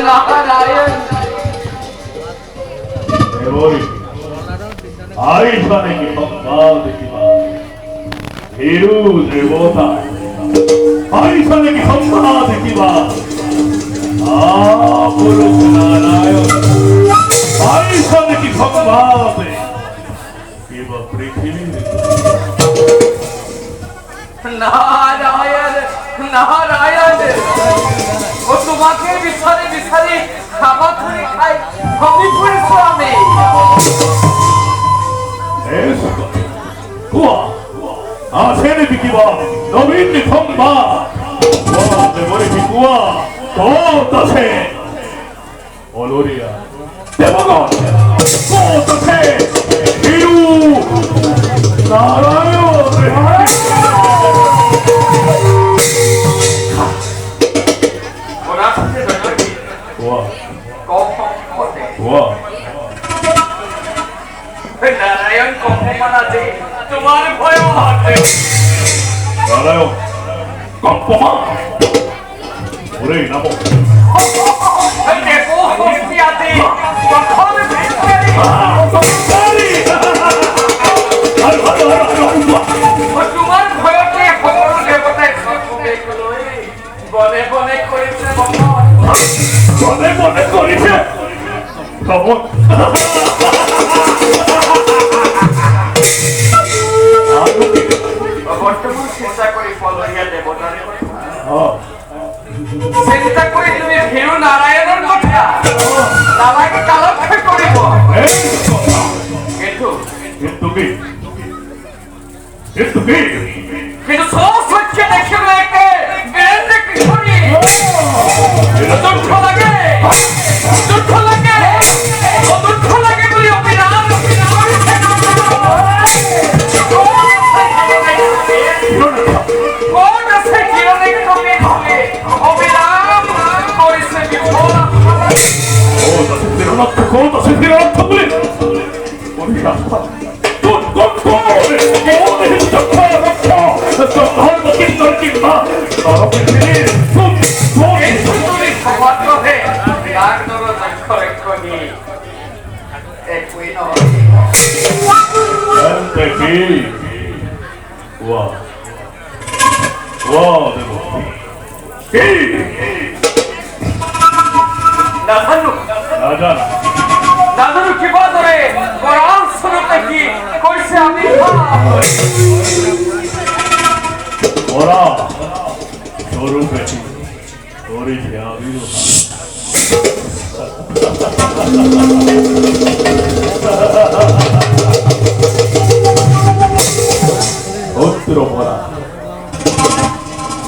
নারায়ণ দেবরী আইসানে কি সংবাদ দেখিবা হিরু দেবতা আইসানে কি সংবাদ দেখিবা পুরুষ নারায়ণ আইসানে কি সংবাদ কিবা পৃথিবী নারায়ণ নারায়ণ ও তোমাকে বিছারে বিছারে খাবার ধরে খাই আমি পড়েছো আমি কুয়া আসেন বিকিবা নবীন সংবাদ দেবরে কুয়া কত আছে অলরিয়া দেবগণ কত আছে হিরু নারায়ণ নারায়ণ কম্পমান আছে তোমার ভয় আছে নারায়ণ কম্পমান ওরে নামো দেখো হস্তি আছে কখন ভিতরে তোমার ভয়কে সকল দেবতায় বনে বনে করেছে বনে বনে করেছে খবর বর্তমান চিন্তা করি ফলরিয়া দেবতার চিন্তা করি তুমি ভীরু নারায়ণের কথা নালাকে কালক্ষে করিব কিন্তু সব হচ্ছে দেখিল একে বীরেন্দ্র কিশোরী দুঃখ লাগে দুঃখ লাগে দুঃখ লাগে বলি অবিরাম কোন আছে কিরণে কমে কমে অবিরাম করেছে বিফল কোন আছে তিরলক্ষ বলে অভিশাপ দাদু কি বাদরে কোরআন শুনতে কি কইছে আমি ওরা স্বরূপে করেছে আবির্ভাব পুত্র পরা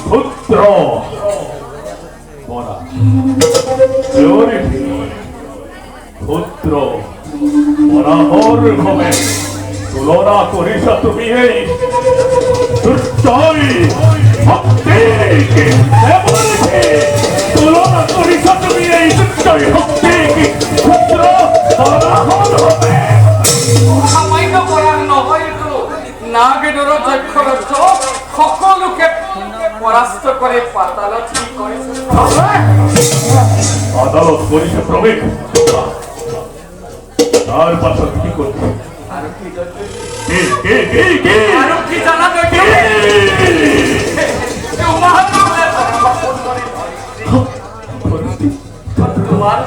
পুত্র পরা পুত্র পরাহর ভবে তুলনা করিস তুমি এই দুষ্টই ভক্তিকে তুলনা করিস তুমি এই দুষ্টই ভক্তিকে পুত্র পরাহর হবে সামান্য পরাণ নহয় তো নাগের যক্ষরস্থ সকলোকে পরাস্ত করে পাতালত কি করেছে আদালত করিছে প্রবেশ তার পাশে কি করছে আরো কি আরো কি জানা দেখে তোমার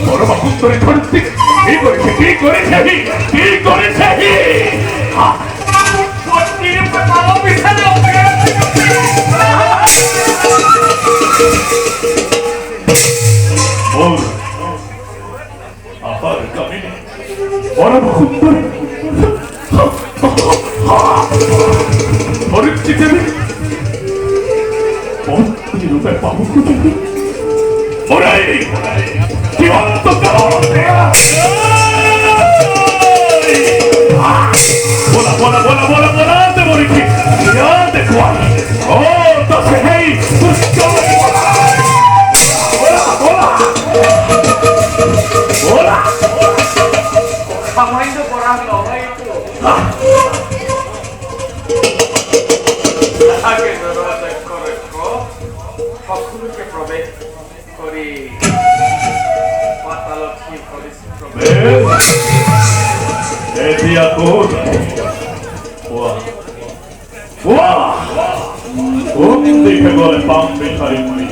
পরমাকুন্তরে ধরতে কি করেছে আবার কামিনে পরমাকুন্তরে পরিচিত রূপে পাবো ওরাই জীবন্ত bola bola bola bola bola te moriti ya te cual oh to se hey busco bola bola bola সামান্য পড়া নয় তো আগে দরজা করে সকলোকে প্ৰৱেশ কৰি পাতালত কি কৰিছে প্ৰৱেশ এতিয়া ক'ত কোন দিকে গ'লে পাম বিচাৰি মই